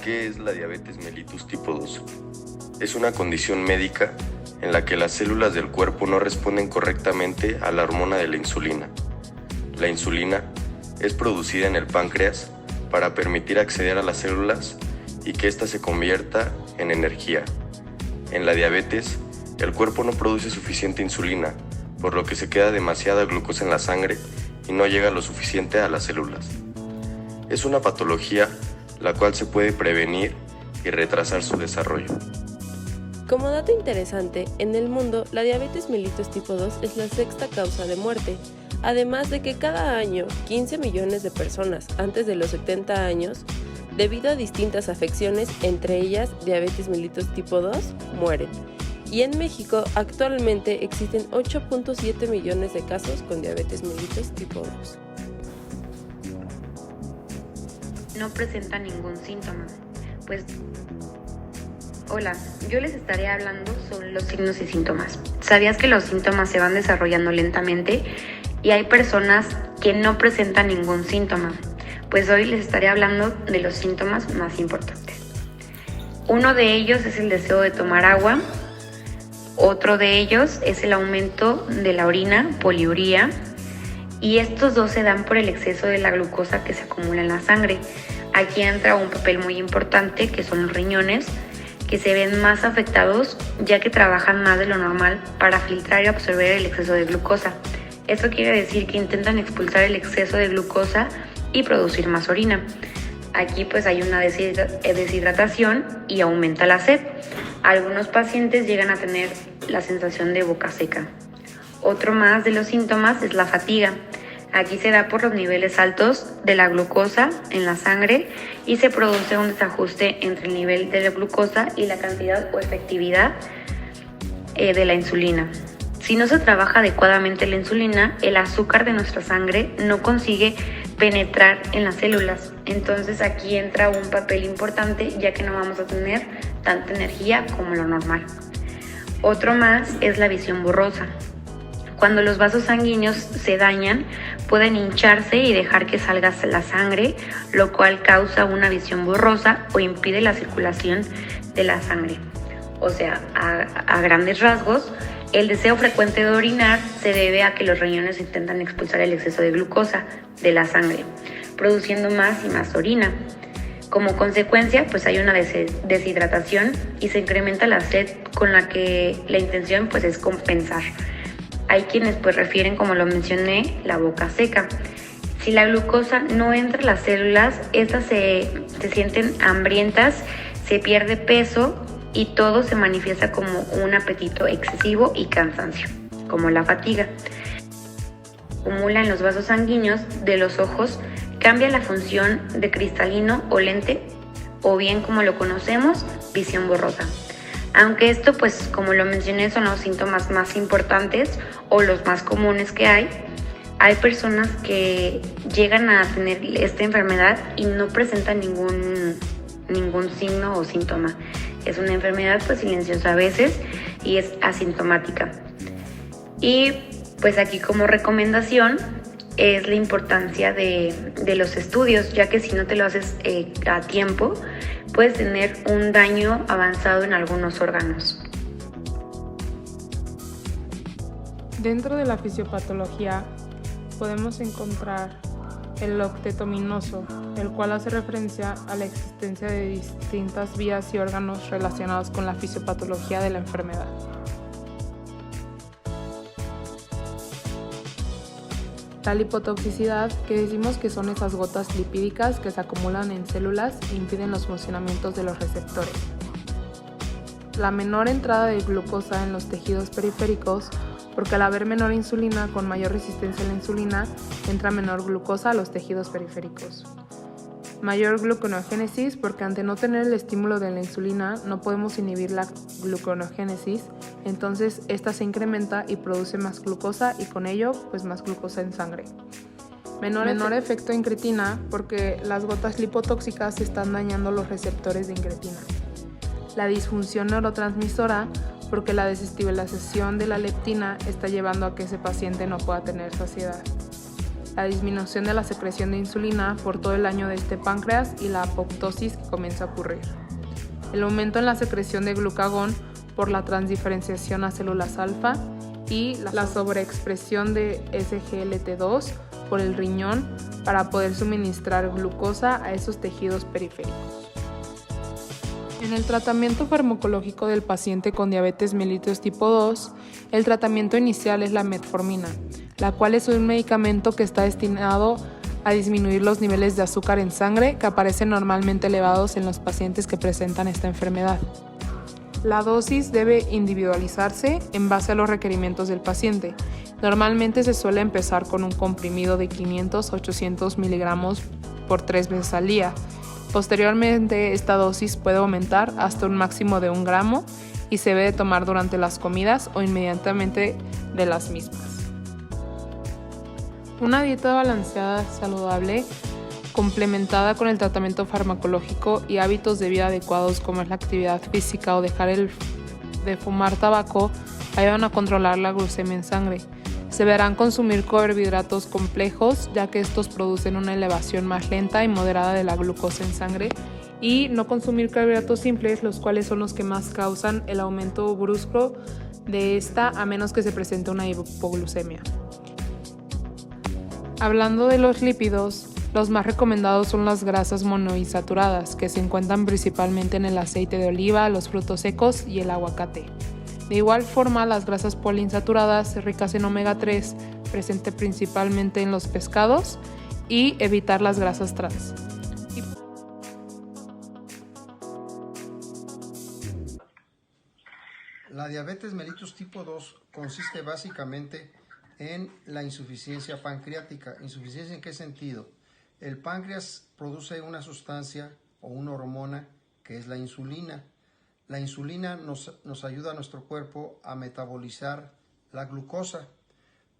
¿Qué es la diabetes mellitus tipo 2? Es una condición médica en la que las células del cuerpo no responden correctamente a la hormona de la insulina. La insulina es producida en el páncreas para permitir acceder a las células y que ésta se convierta en energía. En la diabetes, el cuerpo no produce suficiente insulina, por lo que se queda demasiada glucosa en la sangre y no llega lo suficiente a las células. Es una patología la cual se puede prevenir y retrasar su desarrollo. Como dato interesante, en el mundo la diabetes mellitus tipo 2 es la sexta causa de muerte, además de que cada año 15 millones de personas antes de los 70 años, debido a distintas afecciones, entre ellas diabetes mellitus tipo 2, mueren. Y en México actualmente existen 8.7 millones de casos con diabetes mellitus tipo 2. No presenta ningún síntoma. Hola, yo les estaré hablando sobre los signos y síntomas. ¿Sabías que los síntomas se van desarrollando lentamente y hay personas que no presentan ningún síntoma? Pues hoy les estaré hablando de los síntomas más importantes. Uno de ellos es el deseo de tomar agua. Otro de ellos es el aumento de la orina, poliuría. Y estos dos se dan por el exceso de la glucosa que se acumula en la sangre. Aquí entra un papel muy importante que son los riñones, que se ven más afectados ya que trabajan más de lo normal para filtrar y absorber el exceso de glucosa. Esto quiere decir que intentan expulsar el exceso de glucosa y producir más orina. Aquí pues hay una deshidratación y aumenta la sed. Algunos pacientes llegan a tener la sensación de boca seca. Otro más de los síntomas es la fatiga. Aquí se da por los niveles altos de la glucosa en la sangre y se produce un desajuste entre el nivel de la glucosa y la cantidad o efectividad de la insulina. Si no se trabaja adecuadamente la insulina, el azúcar de nuestra sangre no consigue penetrar en las células. Entonces aquí entra un papel importante ya que no vamos a tener tanta energía como lo normal. Otro más es la visión borrosa. Cuando los vasos sanguíneos se dañan, pueden hincharse y dejar que salga la sangre, lo cual causa una visión borrosa o impide la circulación de la sangre. O sea, a grandes rasgos, el deseo frecuente de orinar se debe a que los riñones intentan expulsar el exceso de glucosa de la sangre, produciendo más y más orina. Como consecuencia, pues hay una deshidratación y se incrementa la sed con la que la intención pues es compensar. Hay quienes pues refieren, como lo mencioné, la boca seca. Si la glucosa no entra a las células, estas se sienten hambrientas, se pierde peso y todo se manifiesta como un apetito excesivo y cansancio, como la fatiga. Acumula en los vasos sanguíneos de los ojos, cambia la función de cristalino o lente, o bien como lo conocemos, visión borrosa. Aunque esto, pues como lo mencioné, son los síntomas más importantes o los más comunes que hay personas que llegan a tener esta enfermedad y no presentan ningún signo o síntoma. Es una enfermedad pues silenciosa a veces y es asintomática. Y pues aquí como recomendación es la importancia de los estudios, ya que si no te lo haces a tiempo, puedes tener un daño avanzado en algunos órganos. Dentro de la fisiopatología podemos encontrar el octeto minoso, el cual hace referencia a la existencia de distintas vías y órganos relacionados con la fisiopatología de la enfermedad. La lipotoxicidad, que decimos que son esas gotas lipídicas que se acumulan en células e impiden los funcionamientos de los receptores. La menor entrada de glucosa en los tejidos periféricos, porque al haber menor insulina con mayor resistencia a la insulina, entra menor glucosa a los tejidos periféricos. Mayor gluconeogénesis, porque ante no tener el estímulo de la insulina no podemos inhibir la gluconeogénesis, entonces esta se incrementa y produce más glucosa y con ello pues más glucosa en sangre. Menor efecto incretina, porque las gotas lipotóxicas están dañando los receptores de incretina. La disfunción neurotransmisora, porque la desestabilización de la leptina está llevando a que ese paciente no pueda tener saciedad. la disminución de la secreción de insulina por todo el año de este páncreas y la apoptosis que comienza a ocurrir. El aumento en la secreción de glucagón por la transdiferenciación a células alfa y la sobreexpresión de SGLT2 por el riñón para poder suministrar glucosa a esos tejidos periféricos. En el tratamiento farmacológico del paciente con diabetes mellitus tipo 2, el tratamiento inicial es la metformina, la cual es un medicamento que está destinado a disminuir los niveles de azúcar en sangre que aparecen normalmente elevados en los pacientes que presentan esta enfermedad. La dosis debe individualizarse en base a los requerimientos del paciente. Normalmente se suele empezar con un comprimido de 500-800 miligramos por 3 veces al día. Posteriormente, esta dosis puede aumentar hasta un máximo de 1 gramo y se debe tomar durante las comidas o inmediatamente de las mismas. Una dieta balanceada, saludable, complementada con el tratamiento farmacológico y hábitos de vida adecuados como es la actividad física o dejar de fumar tabaco, ayudan a controlar la glucemia en sangre. Se deberán consumir carbohidratos complejos, ya que estos producen una elevación más lenta y moderada de la glucosa en sangre, y no consumir carbohidratos simples, los cuales son los que más causan el aumento brusco de esta, a menos que se presente una hipoglucemia. Hablando de los lípidos, los más recomendados son las grasas monoinsaturadas, que se encuentran principalmente en el aceite de oliva, los frutos secos y el aguacate. De igual forma, las grasas poliinsaturadas ricas en omega 3, presente principalmente en los pescados, y evitar las grasas trans. La diabetes mellitus tipo 2 consiste básicamente en la insuficiencia pancreática. ¿Insuficiencia en qué sentido? El páncreas produce una sustancia o una hormona que es la insulina. La insulina nos ayuda a nuestro cuerpo a metabolizar la glucosa.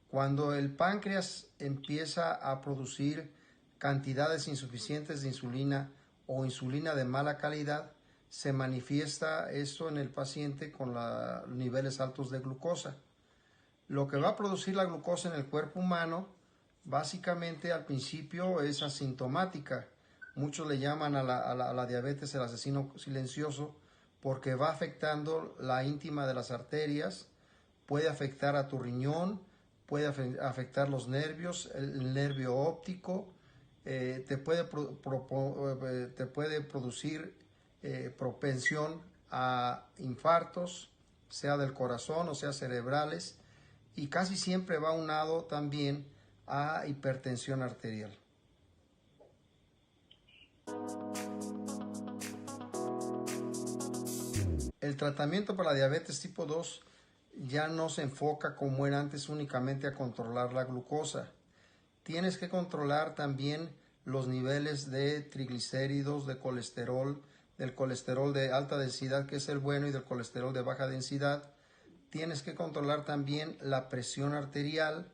Cuando el páncreas empieza a producir cantidades insuficientes de insulina o insulina de mala calidad, se manifiesta esto en el paciente con niveles altos de glucosa. Lo que va a producir la glucosa en el cuerpo humano, básicamente al principio es asintomática. Muchos le llaman a la diabetes el asesino silencioso, porque va afectando la íntima de las arterias, puede afectar a tu riñón, puede afectar los nervios, el nervio óptico, te puede producir propensión a infartos, sea del corazón o sea cerebrales, y casi siempre va aunado también a hipertensión arterial. El tratamiento para la diabetes tipo 2 ya no se enfoca como era antes únicamente a controlar la glucosa. Tienes que controlar también los niveles de triglicéridos, de colesterol, del colesterol de alta densidad, que es el bueno, y del colesterol de baja densidad. Tienes que controlar también la presión arterial,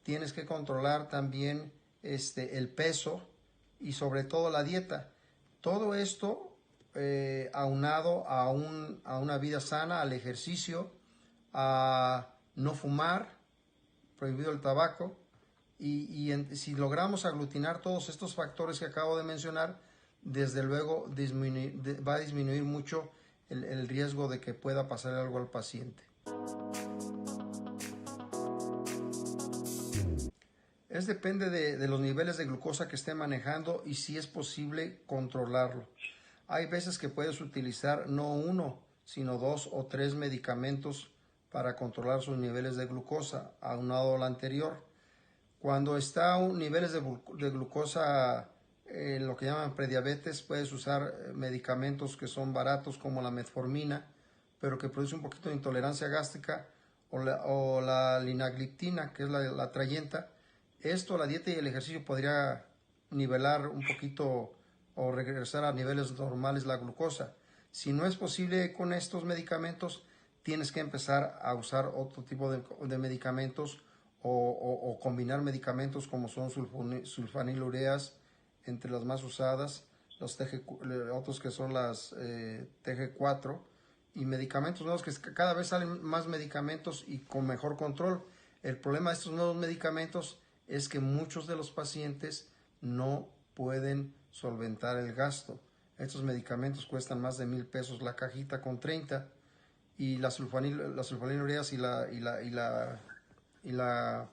tienes que controlar también el peso y sobre todo la dieta. Todo esto aunado a una vida sana, al ejercicio, a no fumar, prohibido el tabaco, si logramos aglutinar todos estos factores que acabo de mencionar, desde luego va a disminuir mucho el riesgo de que pueda pasar algo al paciente. Depende de los niveles de glucosa que esté manejando y si es posible controlarlo. Hay veces que puedes utilizar no 1, sino 2 o 3 medicamentos para controlar sus niveles de glucosa, aunado a lo anterior. Cuando está a niveles de glucosa lo que llaman prediabetes, puedes usar medicamentos que son baratos como la metformina, pero que produce un poquito de intolerancia gástrica, o la linagliptina, que es la trayenta. La dieta y el ejercicio podría nivelar un poquito o regresar a niveles normales la glucosa. Si no es posible con estos medicamentos, tienes que empezar a usar otro tipo de medicamentos o combinar medicamentos como son sulfanilureas, entre las más usadas, otros que son las TG4, y medicamentos nuevos, que cada vez salen más medicamentos y con mejor control. El problema de estos nuevos medicamentos es que muchos de los pacientes no pueden solventar el gasto. Estos medicamentos cuestan más de 1,000 pesos la cajita con 30 y las sulfonilureas y la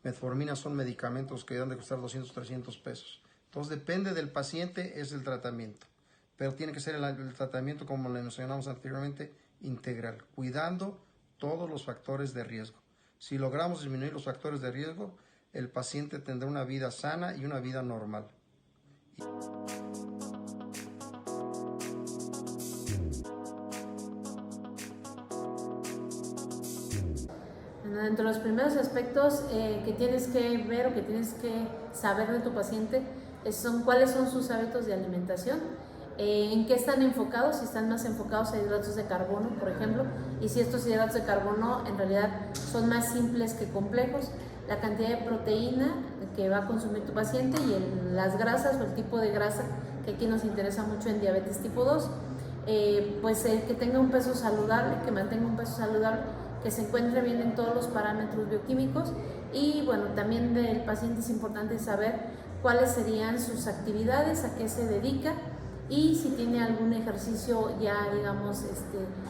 metformina son medicamentos que deben de costar 200, 300 pesos. Entonces depende del paciente, es el tratamiento. Pero tiene que ser el tratamiento, como le mencionamos anteriormente, integral, cuidando todos los factores de riesgo. Si logramos disminuir los factores de riesgo, el paciente tendrá una vida sana y una vida normal. Entre los primeros aspectos que tienes que ver o que tienes que saber de tu paciente son cuáles son sus hábitos de alimentación, en qué están enfocados, si están más enfocados a hidratos de carbono, por ejemplo, y si estos hidratos de carbono en realidad son más simples que complejos, la cantidad de proteína que va a consumir tu paciente y las grasas o el tipo de grasa que aquí nos interesa mucho en diabetes tipo 2, pues que tenga un peso saludable, que mantenga un peso saludable, que se encuentre bien en todos los parámetros bioquímicos y bueno, también del paciente es importante saber cuáles serían sus actividades, a qué se dedica y si tiene algún ejercicio ya digamos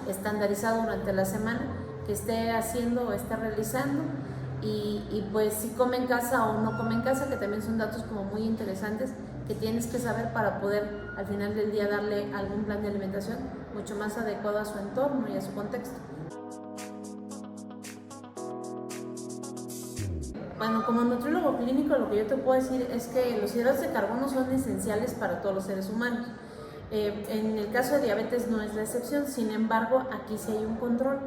estandarizado durante la semana que esté haciendo o esté realizando y pues si come en casa o no come en casa, que también son datos como muy interesantes que tienes que saber para poder al final del día darle algún plan de alimentación mucho más adecuado a su entorno y a su contexto. Bueno, como nutriólogo clínico lo que yo te puedo decir es que los hidratos de carbono son esenciales para todos los seres humanos. En el caso de diabetes no es la excepción, sin embargo aquí sí hay un control.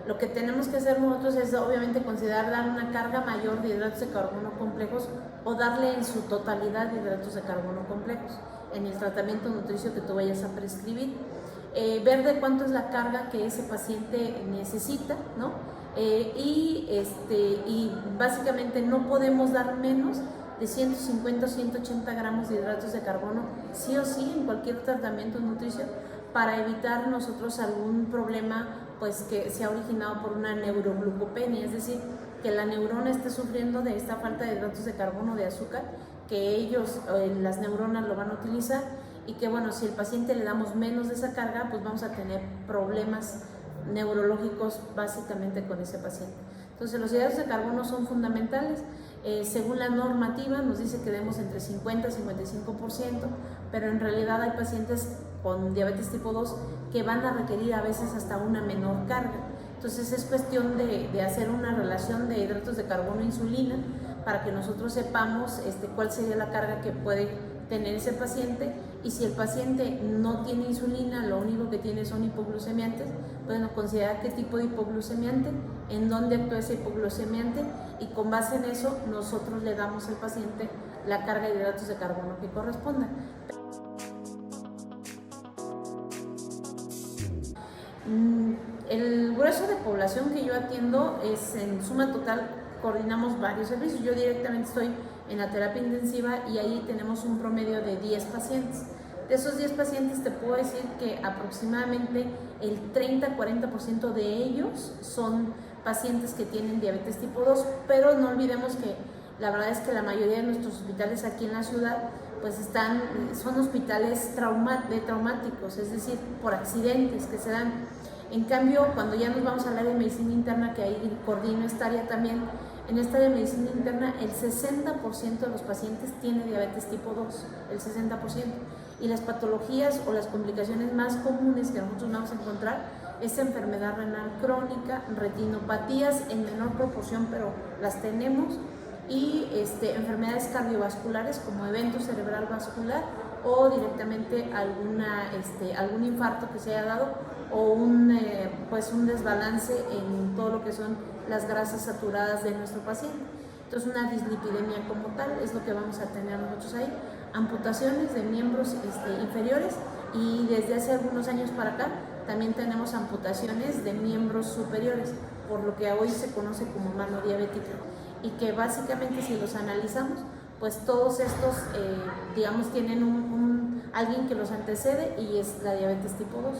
Lo que tenemos que hacer nosotros es obviamente considerar dar una carga mayor de hidratos de carbono complejos o darle en su totalidad de hidratos de carbono complejos en el tratamiento nutricio que tú vayas a prescribir. Ver de cuánto es la carga que ese paciente necesita, ¿no? Y básicamente no podemos dar menos de 150 o 180 gramos de hidratos de carbono sí o sí en cualquier tratamiento nutricio para evitar nosotros algún problema pues que se ha originado por una neuroglucopenia, es decir, que la neurona esté sufriendo de esta falta de hidratos de carbono, de azúcar, que ellos, las neuronas lo van a utilizar y que bueno, si el paciente le damos menos de esa carga, pues vamos a tener problemas neurológicos básicamente con ese paciente. Entonces los hidratos de carbono son fundamentales, según la normativa nos dice que demos entre 50 y 55%, pero en realidad hay pacientes con diabetes tipo 2 que van a requerir a veces hasta una menor carga. Entonces es cuestión de hacer una relación de hidratos de carbono e insulina para que nosotros sepamos cuál sería la carga que puede tener ese paciente, y si el paciente no tiene insulina, lo único que tiene son hipoglucemiantes, bueno, considerar qué tipo de hipoglucemiante, en dónde actúa ese hipoglucemiante y con base en eso nosotros le damos al paciente la carga de hidratos de carbono que corresponda. El grueso de población que yo atiendo es en suma total, coordinamos varios servicios. Yo directamente estoy en la terapia intensiva y ahí tenemos un promedio de 10 pacientes. De esos 10 pacientes te puedo decir que aproximadamente el 30-40% de ellos son pacientes que tienen diabetes tipo 2, pero no olvidemos que la verdad es que la mayoría de nuestros hospitales aquí en la ciudad pues son hospitales traumáticos, es decir, por accidentes que se dan. En cambio, cuando ya nos vamos al área de medicina interna, que ahí coordino esta área también, en esta área de medicina interna el 60% de los pacientes tiene diabetes tipo 2, el 60%. Y las patologías o las complicaciones más comunes que nosotros vamos a encontrar es enfermedad renal crónica, retinopatías en menor proporción, pero las tenemos, y enfermedades cardiovasculares como evento cerebral vascular o directamente algún infarto que se haya dado o un desbalance en todo lo que son las grasas saturadas de nuestro paciente. Entonces una dislipidemia como tal es lo que vamos a tener nosotros ahí, amputaciones de miembros inferiores, y desde hace algunos años para acá también tenemos amputaciones de miembros superiores, por lo que hoy se conoce como mano diabética, y que básicamente si los analizamos, pues todos estos, digamos, tienen alguien que los antecede y es la diabetes tipo 2.